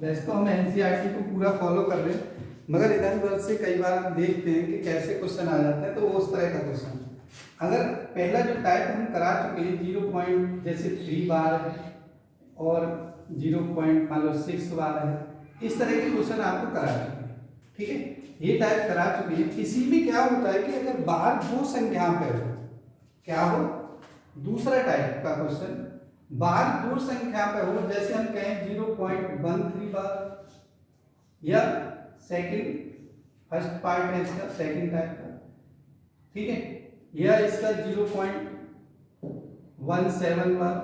वैसे तो हम एनसीईआरटी को पूरा फॉलो कर रहे हैं, मगर इधर उधर से कई बार हम देखते हैं कि कैसे क्वेश्चन आ जाता है, तो वो उस तरह का क्वेश्चन। अगर पहला जो टाइप हम करा चुके हैं 0 पॉइंट जैसे 3 बार है और 0.6 बार है, इस तरह के क्वेश्चन आपको करा चुके हैं, ठीक है, ये टाइप करा चुके हैं। इसी में क्या होता है कि अगर बार दो संख्या पे हो, क्या हो, दूसरा टाइप का क्वेश्चन बार दो संख्या पे हो, जैसे हम कहें 0.13 बार, या सेकंड फर्स्ट पार्ट है इसका सेकंड टाइप का, ठीक है, या इसका 0.17 बार,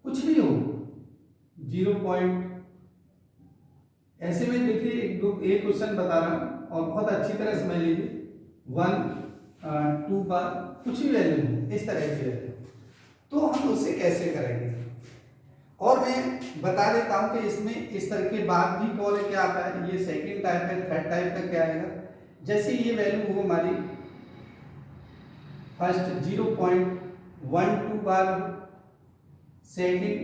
कुछ भी हो 0. ऐसे में देखिए एक क्वेश्चन बता रहा हूं और बहुत अच्छी तरह समझ लीजिए, 1 2 बार, कुछ भी वैल्यू हो, इस तरह की वैल्यू, तो हम उसे कैसे करेंगे। और मैं बता देता हूं कि इसमें इस तरह के बाद भी कॉल क्या आता है, ये सेकंड टाइप है, थर्ड टाइप का क्या आएगा। जैसे ये वैल्यू हो हमारी फर्स्ट 0.12 बार, सेकंड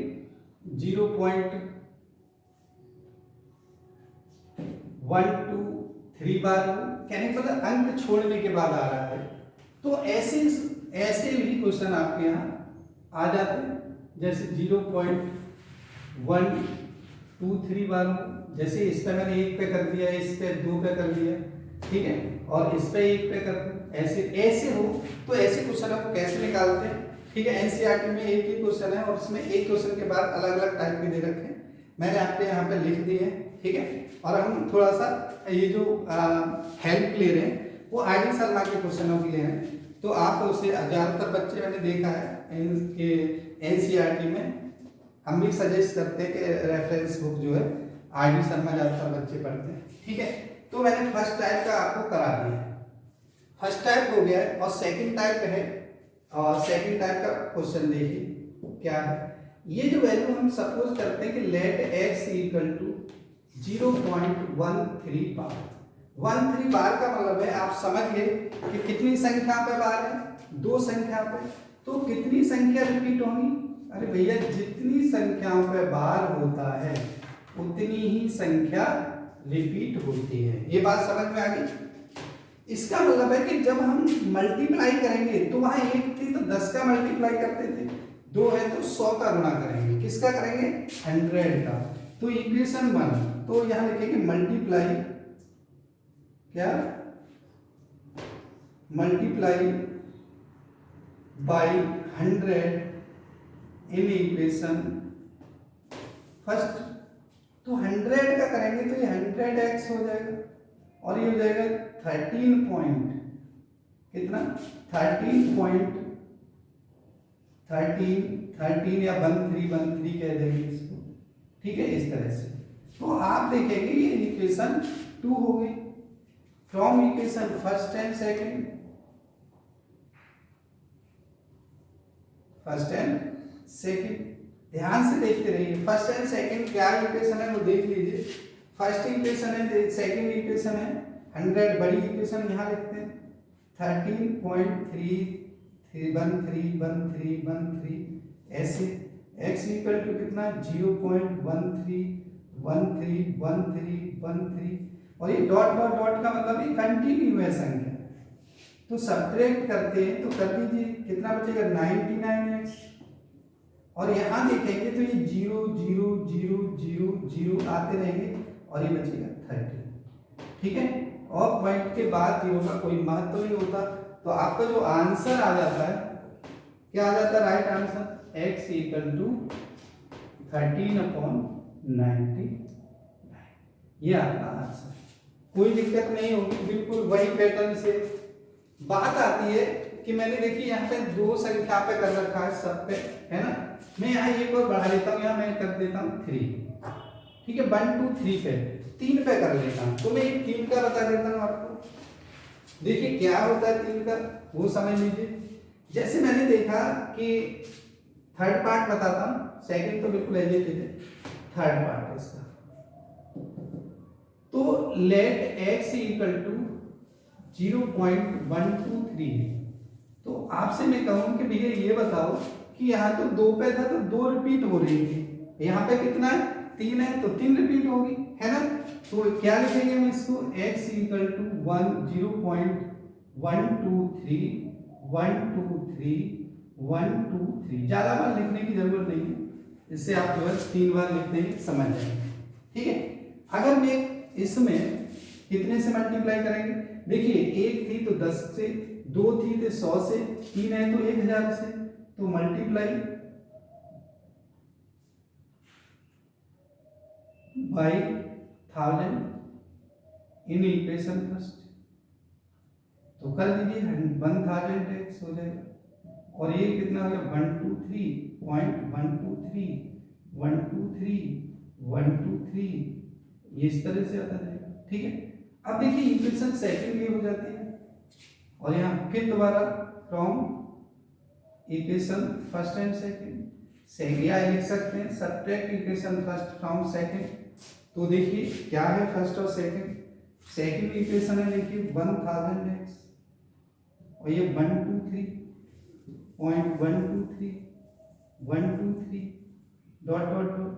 0.123 बार, कहने का मतलब अंक छोड़ने के बाद आ रहा है, तो ऐसे भी क्वेश्चन आपके यहाँ आ जाते हैं। जैसे 0.123 बार, जैसे इस पे मैंने 1 पे कर दिया, इस पे 2 पे कर दिया, ठीक है, और इस पे 1 पे कर दूं, ऐसे हो, तो ऐसे क्वेश्चन को कैसे निकालते हैं, ठीक है। एनसीईआरटी में एक ही क्वेश्चन है और उसमें एक क्वेश्चन के बाद अलग अलग टाइप के दे रखे हैं, मैंने आपके यहाँ पे लिख दिए हैं, ठीक है। और हम थोड़ा सा ये जो हेल्प ले रहे हैं वो आईडी शर्मा के क्वेश्चनों की ले रहे हैं, तो आप उसे ज़्यादातर बच्चे मैंने देखा है कि एनसीईआरटी में हम भी सजेस्ट करते हैं कि रेफरेंस बुक जो है आईडी शर्मा ज़्यादातर बच्चे पढ़ते हैं, ठीक है। तो मैंने फर्स्ट टाइप का आपको करा दिया है, फर्स्ट टाइप हो गया है, और सेकंड टाइप है, और सेकंड टाइप का क्वेश्चन देखिए क्या है। ये जो वैल्यू हम सपोज करते हैं कि लेट x इक्वल टू 0.13 बार, 13 बार का मतलब है, आप समझ गए कि कितनी संख्या पे बार है, दो संख्या पे, तो कितनी संख्या रिपीट होगी। अरे भैया जितनी संख्याओं पे बार होता है उतनी ही संख्या रिपीट होती है, ये बात समझ में आ गई। इसका मतलब है कि जब हम मल्टीप्लाई करेंगे तो वहां 1 थी तो 10 का मल्टीप्लाई करते थे, 2 है तो 100 का गुणा करेंगे, किसका करेंगे, 100 का। तो इक्वेशन 1, तो यहां लिखेंगे मल्टीप्लाई, क्या, multiply by 100 in equation first. तो 100 का करेंगे तो ये 100x हो जाएगा, और ये हो जाएगा 13 पॉइंट कितना, 13 या 13 कह देंगे इसको, ठीक है, इस तरह से। तो आप देखेंगे ये इक्वेशन 2 हो गई from equation first and second, first and second. ध्यान से देखते रहिए, फर्स्ट एंड सेकंड क्या इक्वेशन है वो देख लीजिए। फर्स्ट इक्वेशन है, सेकंड इक्वेशन है 100, बड़ी इक्वेशन यहाँ लिखते हैं 13.131313 ऐसे, x इक्वल टू कितना 0.131313, और ये डॉट डॉट डॉट का मतलब ये कंटिन्यू है संख्या, तो सब्ट्रैक्ट करते हैं तो कर दीजिए, कितना बचेगा 99x, और यहाँ देखेंगे तो ये 0 0 0 0 0 आते रहेंगे, और ये बचेगा 30, ठीक है। और पॉइंट के बाद 0 का कोई महत्व नहीं होता, तो आपका जो आंसर आ जाता है, क्या आ जाता है right answer, x equal to 13/99, ये आपका आंसर। कोई दिक्कत नहीं होगी, बिल्कुल वही पैटर्न से। बात आती है कि मैंने देखिए यहाँ पे 2 संख्या पे कर रखा है सब पे, है ना, मैं यहाँ एक और बढ़ा लेता हूँ, यहाँ मैं कर देता हूँ 3, ठीक है, 1 2 3 पे 3 पे कर लेता हूँ, तो मैं एक 3 का बता देता हूँ आपको। देखिए क्या होता है 3 का, वो समझ लीजिए। जैसे मैंने देखा कि थर्ड पार्ट बताता हूँ, सेकंड तो बिल्कुल ऐसे थे, थर्ड पार्ट इसका, तो लेट x इक्वल टू 0.123, तो आपसे मैं कहूँ कि भैया ये बताओ कि यहाँ तो 2 पे था तो 2 रिपीट हो रही थी, यहाँ पे कितना है 3 है तो 3 रिपीट होगी, है ना। तो क्या लिखेंगे हम इसको, x इक्वल टू 0.123 123 123, ज्यादा बार लिखने की जरूरत नहीं है, इससे आप जो है 3 बार लिखते ही समझ जाएंगे, ठीक है। अगर मैं इसमें कितने से मल्टीप्लाई करेंगे, देखिए 1 थी तो 10 से, 2 थी तो 100 से, 3 है तो 1000 से, तो multiply by 1000 in equation first, तो कर दीजिए 1000x हो जाएगा, और ये कितना हो गया 123.123 इस तरह से आता जाएगा, ठीक है। अब देखिए इक्वेशन सेकंड ये हो जाती है, और यहाँ फिर दोबारा from equation first and second, या लिख सकते हैं subtract equation first from second. तो देखिए क्या है फर्स्ट और सेकंड, सेकंड इक्वेशन है देखिए 1000x, और ये 123.123 डॉट डॉट डॉट,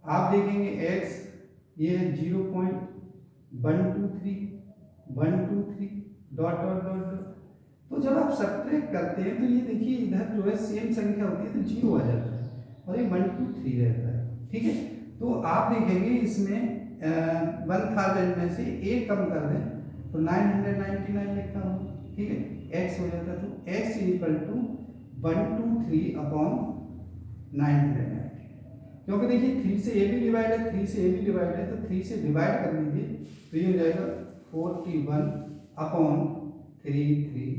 आप देखेंगे x ये है 0.123 डॉट डॉट डॉट डॉट। तो जब आप सब्ट्रैक्ट करते हैं तो ये देखिए इधर जो है सेम संख्या होती है तो 0 आ जाता है, और ये 123 रहता है, ठीक है। तो आप देखेंगे इसमें 1000 में से एक कम कर दें तो 999 लिखा हो, ठीक है, x हो जाता है, तो x इक्वल टू 123/990, क्योंकि देखिए 3 से a भी डिवाइड है, 3 से a भी डिवाइड है, तो 3 से डिवाइड कर लीजिए तो ये हो जाएगा 41/333,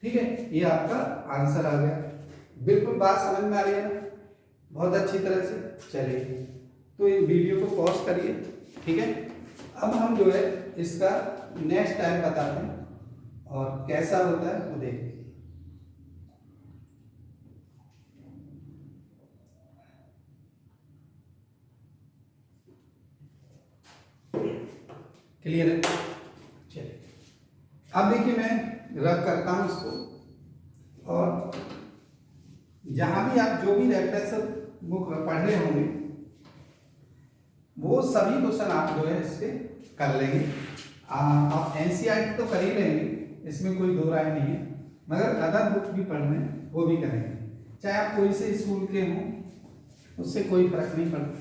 ठीक है। ये आपका आंसर आ गया, बिल्कुल बात समझ में आ रही है ना, बहुत अच्छी तरह से। चलिए तो ये वीडियो को पॉज करिए, ठीक है। अब हम जो है इसका नेक्स्ट टाइम बताते हैं और कैसा होता है वो देखिए। क्लियर है, चलिए अब देखिए मैं रब करता हूं इसको, और जहां भी आप जो भी रेफरेंस बुक पढ़ रहे होंगे वो सभी क्वेश्चन आप जो है इसके कर लेंगे। आप एनसीईआरटी तो कर ही लेंगे, इसमें कोई दो राय नहीं है, मगर अदर बुक भी पढ़ रहे हैं वो भी करेंगे, चाहे आप कोई से स्कूल के हों उससे कोई फर्क नहीं पड़ता,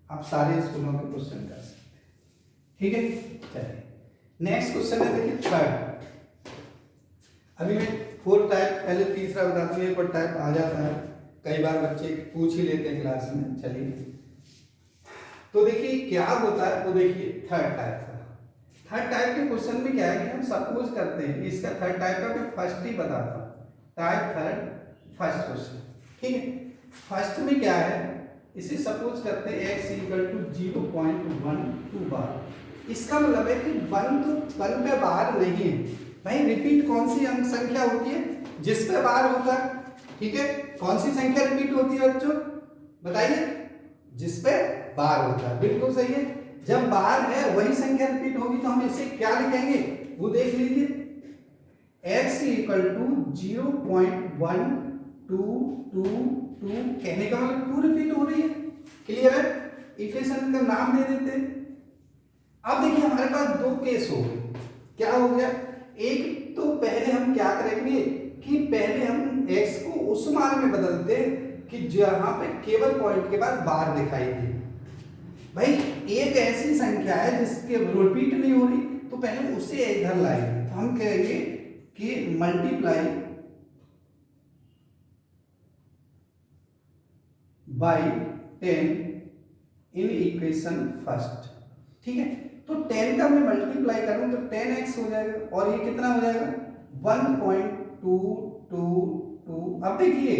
आप सारे स्कूलों के क्वेश्चन कर सकते हैं, ठीक है। चलिए नेक्स्ट क्वेश्चन है देखिए थर्ड। अभी मैं 4 टाइप पहले तीसरा बताता हूँ, एक और टाइप आ जाता है, कई बार बच्चे पूछ ही लेते हैं क्लास में। चलिए तो देखिए क्या होता है, वो देखिए थर्ड टाइप का। थर्ड टाइप के क्वेश्चन में क्या है कि हम सपोज करते हैं, इसका थर्ड टाइप का मैं फर्स्ट ही बताता हूँ, टाइप थर्ड फर्स्ट क्वेश्चन, ठीक है। फर्स्ट में क्या है, इसे सपोज करते हैं x इक्वल टू 0.12 बार, इसका मतलब है कि 1 तो 1 पे बार नहीं है भाई, रिपीट कौन सी अंक संख्या होती है जिस पे बार होता है, ठीक है। कौन सी संख्या रिपीट होती है बच्चों बताइए, जिस पे बार होता है, बिल्कुल सही है। जब बार है वही संख्या रिपीट होगी तो हम इसे क्या लिखेंगे वो देख लीजिए, x इक्वल टू 0.1222, कहने का मतलब 2 रिपीट हो रही है, क्लियर है। इक्वेशन का नाम दे देते हैं। अब देखिए हमारे पास दो केस हो गए, क्या हो गया, एक तो पहले हम क्या करेंगे कि पहले हम x को उस मान में बदलते कि जहां पे केवल पॉइंट के बाद बार दिखाई दे। भाई एक ऐसी संख्या है जिसके रिपीट नहीं हो रही, तो पहले उसे इधर लाएंगे, तो हम कहेंगे कि multiply by 10 in equation first, ठीक है। तो 10 का मैं मल्टीप्लाई करूं तो 10x हो जाएगा, और ये कितना हो जाएगा 1.222। अब देखिए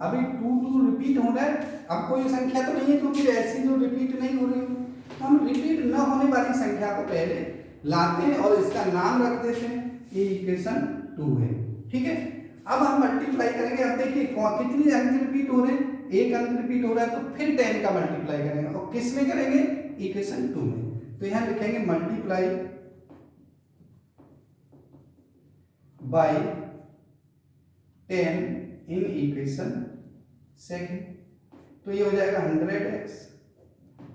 अभी 2 रिपीट हो रहा है, अब कोई संख्या तो नहीं है क्योंकि ऐसी जो रिपीट नहीं हो रही, तो हम रिपीट न होने वाली संख्या को पहले लाते हैं और इसका नाम रख देते हैं, ये इक्वेशन 2 है, ठीक है। अब हम मल्टीप्लाई करेंगे, अब देखिए कितनी अंक रिपीट हो रहे हैं, एक अंक रिपीट हो रहा है, तो फिर 10 का मल्टीप्लाई करेंगे, और किस में करेंगे इक्वेशन 2 में, तो यहां लिखेंगे multiply by 10 in equation second, तो ये हो जाएगा 100x,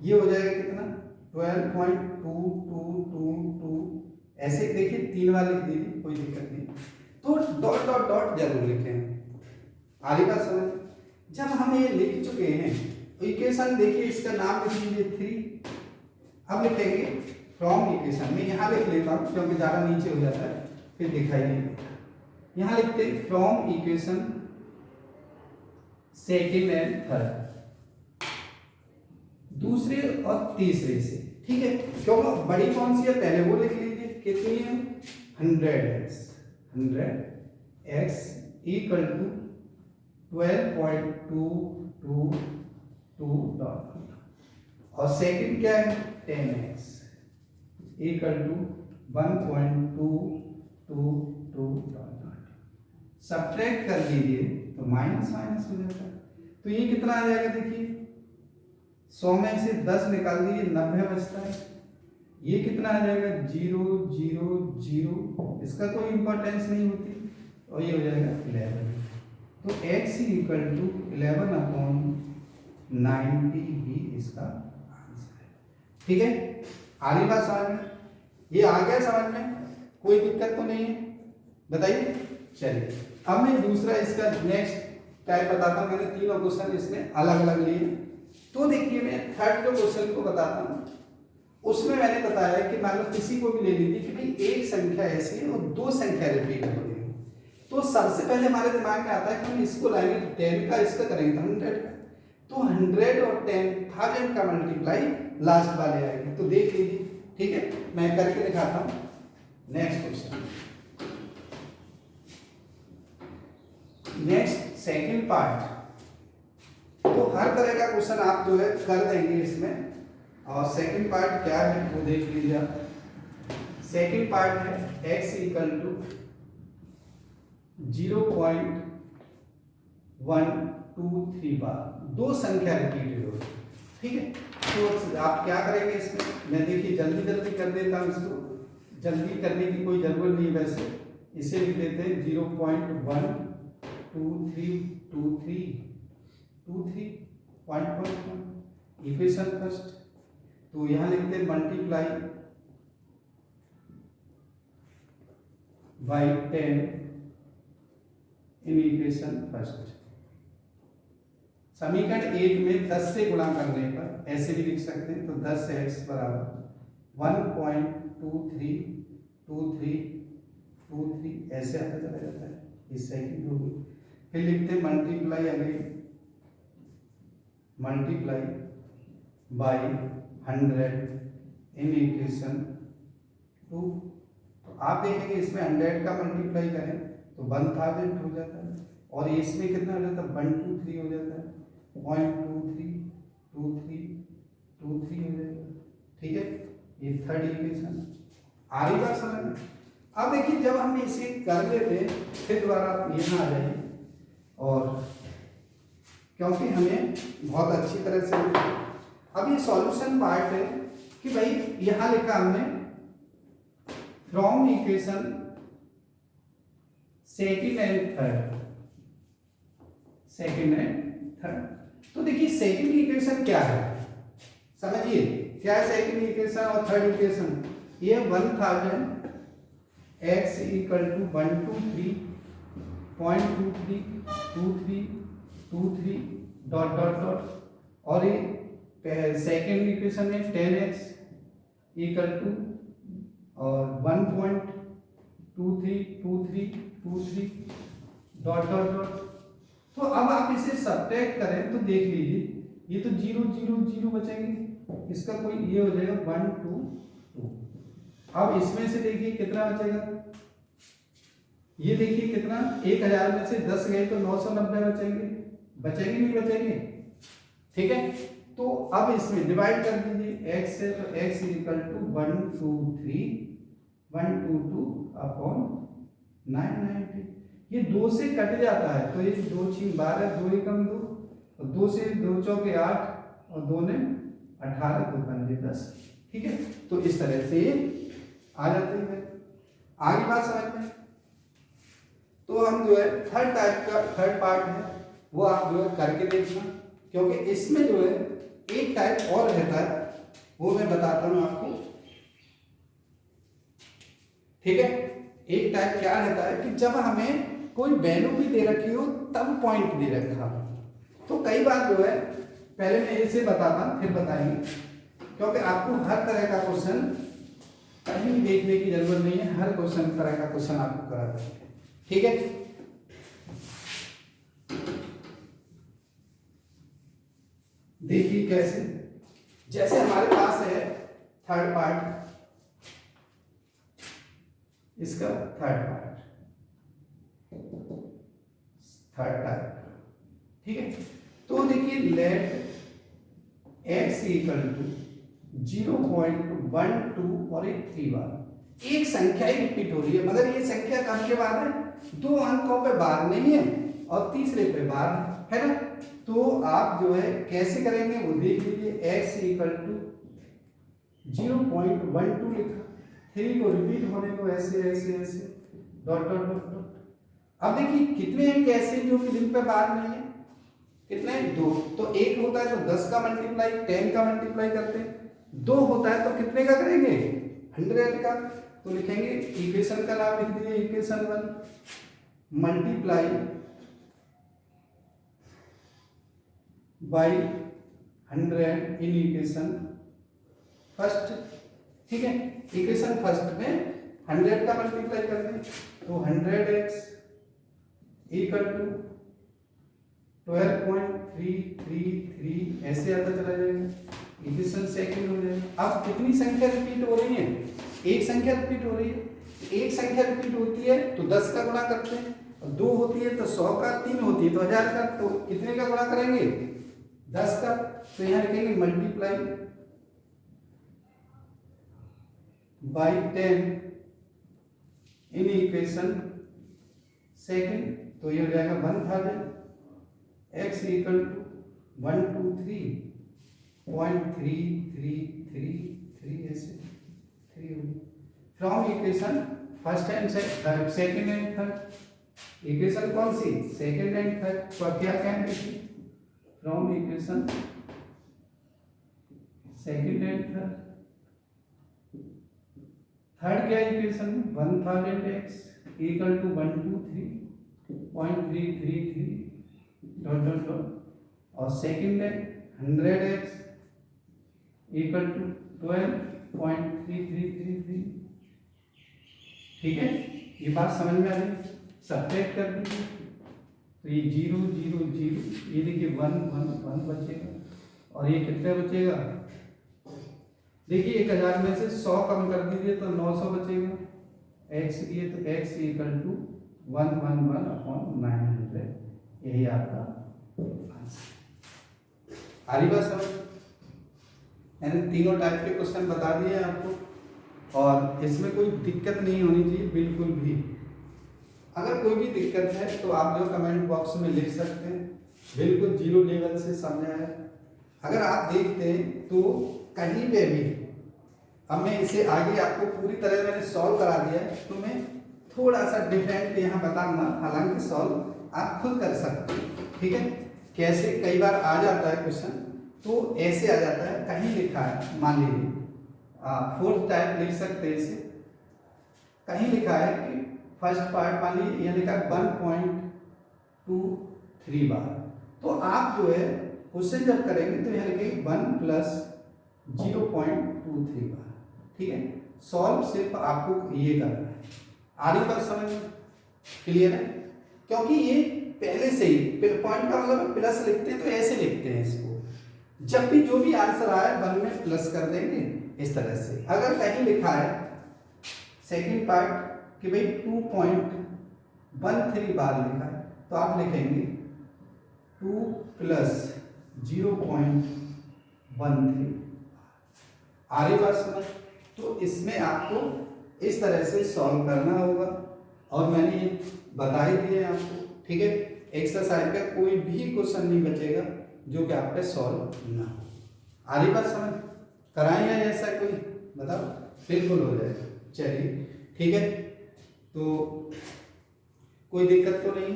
ये हो जाएगा कितना 12.2222 ऐसे देखिए 3 बार लिख दीजिए, कोई दिक्कत नहीं। तो डॉट डॉट डॉट जरूर लिखें। आगे बात समझ। जब हम ये लिख चुके हैं तो इक्वेशन देखिए इसका नाम लिख लीजिए 3। अब लिखेंगे फ्रॉम इक्वेशन में, यहाँ लिख लेता हूँ क्योंकि ज़्यादा नीचे हो जाता है फिर दिखाई नहीं देता। यहाँ लिखते हैं from equation second and third, दूसरे और तीसरे से, ठीक है। क्योंकि बड़ी कौन सी है पहले वो लिख लीजिए, कितनी है 100x, 100x equal to 12.222 dot, और सेकंड क्या है 10x equal to 1.222 dot. Subtract कर लीजिए तो माइनस माइनस हो जाता है। तो ये कितना आ जाएगा देखिए, 100 में से 10 निकाल दीजिए 90 बचता है। ये कितना आ जाएगा 0 0 0, इसका कोई इंपॉर्टेंस नहीं होती, और ये हो जाएगा 11। तो x इक्वल टू 11/90 ही इसका आंसर है, ठीक है। आगे बात समझ में, ये आ गया समझ में, कोई दिक्कत तो नहीं है, बताइए। चलिए अब मैं दूसरा इसका नेक्स्ट टाइप बताता हूँ। मैंने तीनों क्वेश्चन इसमें अलग अलग लिए, तो देखिए मैं थर्ड जो क्वेश्चन को बताता हूँ उसमें मैंने बताया कि मान लो किसी को भी ले लीजिए कि भाई एक संख्या ऐसी है और दो संख्या रिपीट हो रही है, तो सबसे पहले हमारे दिमाग में आता है कि हम इसको लाएंगे 10 का, इसका करेंगे 100 का, तो 100 और 10,000 का मल्टीप्लाई लास्ट वाले आएगी। तो देख लीजिए, ठीक है, मैं करके दिखाता हूँ। Next question, next second part. तो हर तरह का क्वेश्चन आप जो है कर देंगे इसमें, और सेकंड पार्ट क्या है वो देख लीजिए आप। सेकंड पार्ट है x इक्वल टू 0.123 बार दो संख्या रिपीटेड हो, ठीक है। तो आप क्या करेंगे इसमें, मैं देखिए जल्दी जल्दी कर देता हूँ इसको, जल्दी करने की कोई जरूरत नहीं, वैसे इसे लिख देते हैं 0.12323 इक्वेशन फर्स्ट। तो यहाँ लिखते हैं multiply by 10 in equation first. समीकरण 1 में 10 से गुणा करने पर ऐसे भी लिख सकते हैं, तो 10x बराबर 1.232323 ऐसे आता चला जाता है, इस सेकंड होगी। फिर लिखते हैं multiply again, multiply by 100 in equation 2। तो आप देखेंगे इसमें 100 का मल्टीप्लाई करें तो 1000 हो जाता है, और इसमें कितना हो जाता है 123 हो जाता है, 0.232323 हो जाएगा, ठीक है। ये थर्ड इक्वेशन। आगे बात समझ में। अब देखिए जब हम इसे कर लेते हैं फिर दोबारा आप यहाँ आ जाइए, और क्योंकि हमें बहुत अच्छी तरह से अब ये सॉल्यूशन पार्ट है कि भाई यहां लिखा हमने from equation second and third, second and third. तो देखिए सेकंड इक्वेशन क्या है, समझिए क्या है सेकंड इक्वेशन और थर्ड इक्वेशन। ये 1000 x equal to 123.232323 dot dot dot, और ये सेकेंड इक्वेशन में 10x इक्वल टू और 1.232323 डॉट डॉट डॉट। तो अब आप इसे सब्ट्रैक्ट करें तो देख लीजिए ये तो 0 0 0 बचेंगे, इसका कोई ये हो जाएगा 1 2 2। अब इसमें से देखिए कितना बचेगा, ये देखिए कितना 1000 में से 10 गए तो 990 बचेंगे, बचेंगे नहीं बचेंगे, ठीक है। तो अब इसमें डिवाइड कर दीजिए x से, तो x इक्वल टू 122 अपॉन 990। ये 2 से कट जाता है तो ये 2 6 12, 2 एकम 2, और 2 से 2 चौके 8 और 2 ने 18, 2 पंजे 10, ठीक है। तो इस तरह से ये आ जाते हैं। आगे बात समझ में। तो हम जो है थर्ड टाइप का थर्ड पार्ट है वो आप जो है करके देखना, क्योंकि इसमें जो है एक टाइप और रहता है, वो मैं बताता हूं आपको, ठीक है। एक टाइप क्या रहता है कि जब हमें कोई वैल्यू भी दे रखी हो तब पॉइंट दे रखा हो। तो कई बार जो है, पहले मैं इसे बताता फिर बताएंगे, क्योंकि आपको हर तरह का क्वेश्चन कहीं भी देखने की जरूरत नहीं है, हर क्वेश्चन तरह का क्वेश्चन आपको करा देंगे, ठीक है। देखिए कैसे, जैसे हमारे पास है थर्ड पार्ट, इसका थर्ड टाइप, ठीक है। तो देखिए लेट x इक्वल टू 0.12 और एक 3 बार एक संख्या ही रिपीट हो रही है, मगर ये संख्या कब के बाद है, 2 अंकों पे बार नहीं है और तीसरे पे बार है ना। तो आप जो है कैसे करेंगे वो देख लीजिए, x इक्वल टू 0.12 लिखा, 3 को रिपीट होने को ऐसे ऐसे ऐसे डॉट डॉट डॉट डॉट। अब देखिए कितने अंक ऐसे जो कि जिन पे बार नहीं है, कितने, 2। तो एक होता है तो 10 का मल्टीप्लाई 10 का मल्टीप्लाई करते हैं, 2 होता है तो कितने का करेंगे, 100 का। तो लिखेंगे, इक्वेशन का नाम लिख दीजिए, equation 1 multiply by 100 in equation first, ठीक है। इक्वेशन फर्स्ट में 100 का मल्टीप्लाई कर दें तो 100x इक्वल टू 12.333 ऐसे आता चला जाएगा, इक्वेशन सेकंड हो जाएगा। अब कितनी संख्या रिपीट हो रही है, एक संख्या रिपीट हो रही है, एक संख्या रिपीट होती है तो 10 का गुणा करते हैं, और 2 होती है तो 100 का, 3 होती है तो 1000 का, तो कितने का गुणा करेंगे, 10 का। तो यहाँ लिखेंगे multiply by 10 in equation second, तो ये हो जाएगा 1000 x इक्वल टू 123.3333 ऐसे 3 होगी। From equation first and second and third, equation कौन सी, सेकंड एंड थर्ड, तो क्या कहेंगे, from equation second and third, third क्या equation, 1000x equal to 123.333 dot dot dot, और सेकंड है 100x इक्वल टू 12.3333, ठीक है। ये बात समझ में आ रही, सब्ट्रैक्ट कर दीजिए तो ये 0 0 0, ये देखिए 1 1 1 बचेगा, और ये कितना बचेगा, देखिए 1000 में से 100 कम कर दीजिए तो 900 बचेगा, x लिए तो x इक्वल टू 111/900, यही आपका आंसर। आ रही बात समझ, मैंने तीनों टाइप के क्वेश्चन बता दिए आपको, और इसमें कोई दिक्कत नहीं होनी चाहिए बिल्कुल भी। अगर कोई भी दिक्कत है तो आप जो कमेंट बॉक्स में लिख सकते हैं, बिल्कुल 0 लेवल से समझा है। अगर आप देखते हैं तो कहीं पे भी, अब मैं इसे आगे आपको पूरी तरह मैंने सॉल्व करा दिया है, तो मैं थोड़ा सा डिफरेंट यहाँ बताऊंगा, हालांकि सॉल्व आप खुद कर सकते हैं, ठीक है। कैसे, कई बार आ जाता है क्वेश्चन तो ऐसे आ जाता है, कहीं लिखा है, मान लीजिए फोर्थ टाइप लिख सकते हैं इसे, कहीं लिखा है कि फर्स्ट पार्ट मान लीजिए यहाँ लिखा है 1.23 बार, तो आप जो है क्वेश्चन जब करेंगे तो यहाँ लिखेंगे 1 + 0.23 बार, ठीक है। सॉल्व सिर्फ आपको ये करना है। आ रही बात समझ में, क्लियर है, क्योंकि ये पहले से ही पॉइंट का मतलब प्लस लिखते हैं तो ऐसे लिखते हैं इसको, जब भी जो भी आंसर आए 1 में प्लस कर देंगे इस तरह से। अगर कहीं लिखा है सेकंड पार्ट कि भाई 2.13 बार लिखा है तो आप लिखेंगे 2 + 0.13। आ रही बात समझ, तो इसमें आपको इस तरह से सॉल्व करना होगा, और मैंने ये बता ही दिए आपको, ठीक है। एक्सरसाइज का कोई भी क्वेश्चन नहीं बचेगा जो कि आप पे सॉल्व ना हो। आ रही बात समझ, कराएं या ऐसा कोई बताओ, बिल्कुल हो जाएगा, चलिए ठीक है। तो कोई दिक्कत तो नहीं,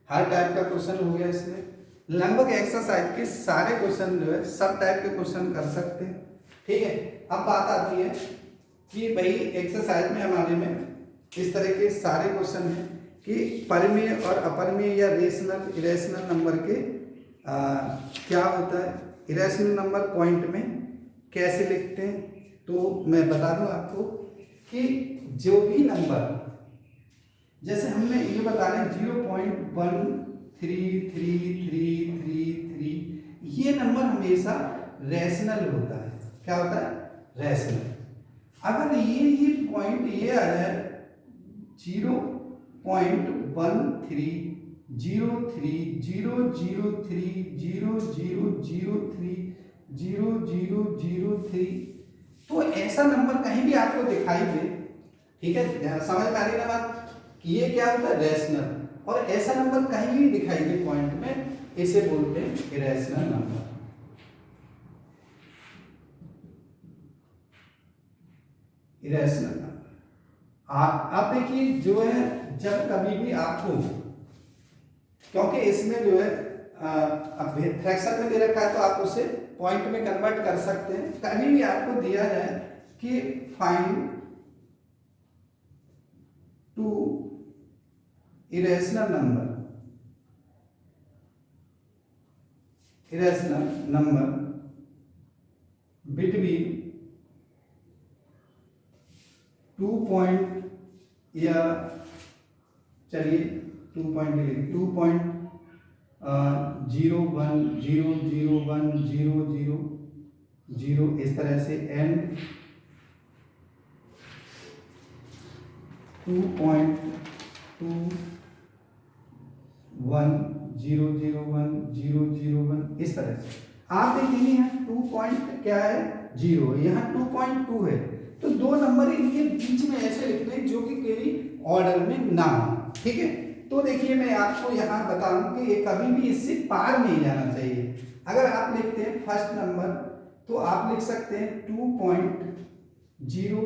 हर टाइप का क्वेश्चन हो गया इसमें, लगभग एक्सरसाइज के सारे क्वेश्चन जो है सब टाइप के क्वेश्चन कर सकते हैं। ठीक है, अब बात आती है कि भाई एक्सरसाइज में हमारे में इस तरह के सारे क्वेश्चन हैं कि परिमेय और अपरिमेय या रेशनल इरेशनल नंबर के क्या होता है, इरेशनल नंबर पॉइंट में कैसे लिखते हैं। तो मैं बता दूं आपको कि जो भी नंबर, जैसे हमने ये बता रहे 0.13333, ये नंबर हमेशा रैशनल होता है। क्या होता है? रैशनल। अगर ये पॉइंट ये आ जाए 0.1300300030003 तो ऐसा नंबर कहीं भी आपको दिखाई दे, ठीक है, समझ में आ रही है ना बात कि ये क्या होता है? रैशनल। और ऐसा नंबर कहीं भी दिखाई दे पॉइंट में, इसे बोलते हैं इरेशनल नंबर। Irrational number. आप देखिए जो है, जब कभी भी आपको, क्योंकि इसमें जो है अब फ्रैक्शन में दे रखा है तो आप उसे पॉइंट में कन्वर्ट कर सकते हैं। कभी भी आपको दिया जाए कि find two irrational number between 2 point, या चलिए 2 पॉइंट ले लीजिए, 2.010010000 इस तरह से, एंड 2.2100010001 इस तरह से आप देखेंगे यहाँ 2 पॉइंट क्या है? 0, यहाँ 2.2 है। तो दो नंबर इनके बीच में ऐसे लिखते हैं जो कि कोई ऑर्डर में ना हो। ठीक है, तो देखिए मैं आपको यहाँ बताऊं कि ये कभी भी इससे पार नहीं जाना चाहिए। अगर आप लिखते हैं फर्स्ट नंबर तो आप लिख सकते हैं 2.0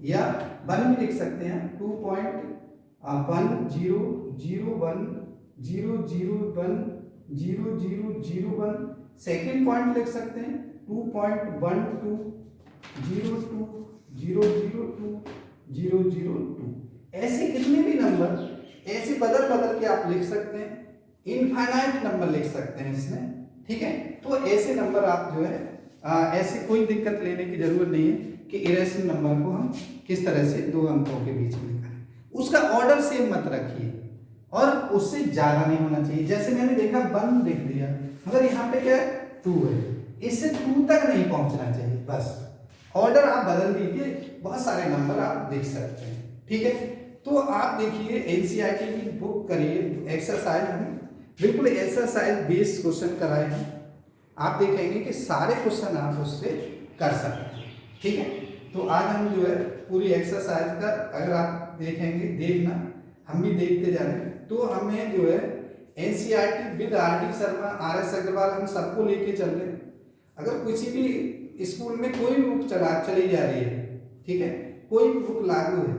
या 1 भी लिख सकते हैं, 2.100100010001। सेकेंड पॉइंट लिख सकते हैं 2.12002002002। ऐसे कितने भी नंबर ऐसे बदल बदल के आप लिख सकते हैं, इनफाइनाइट नंबर लिख सकते हैं इसमें। ठीक है, तो ऐसे नंबर आप जो है ऐसे कोई दिक्कत लेने की जरूरत नहीं है कि इरेशनल नंबर को हम किस तरह से 2 अंकों के बीच में करें। उसका ऑर्डर सेम मत रखिए और उससे ज्यादा नहीं होना चाहिए। जैसे मैंने देखा 1 लिख दिया, मगर यहाँ पे क्या है? 2 है, इससे 2 तक नहीं पहुंचना चाहिए। बस ऑर्डर आप बदल दीजिए, बहुत सारे नंबर आप देख सकते हैं। ठीक है, तो आप देखिए एनसीईआरटी की बुक करिए, एक्सरसाइज हम बिल्कुल एक्सरसाइज बेस्ड क्वेश्चन कराए हैं। आप देखेंगे कि सारे क्वेश्चन आप उससे कर सकते हैं। ठीक है, तो आज हम जो है पूरी एक्सरसाइज का, अगर आप देखेंगे, देखना हम भी देखते जा रहे हैं, तो हमें जो है NCERT with RD Sharma, RS Agarwal, हम सबको लेके चल रहे हैं। अगर किसी भी स्कूल में कोई भी बुक चली जा रही है, ठीक है, कोई भी बुक लागू है,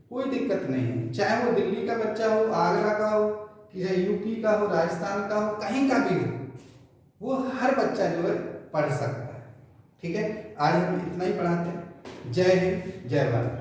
कोई दिक्कत नहीं है, चाहे वो दिल्ली का बच्चा हो, आगरा का हो, चाहे यूपी का हो, राजस्थान का हो, कहीं का भी हो, वो हर बच्चा जो है पढ़ सकता है। ठीक है, आज हम इतना ही पढ़ाते हैं। जय हिंद, जय भारत।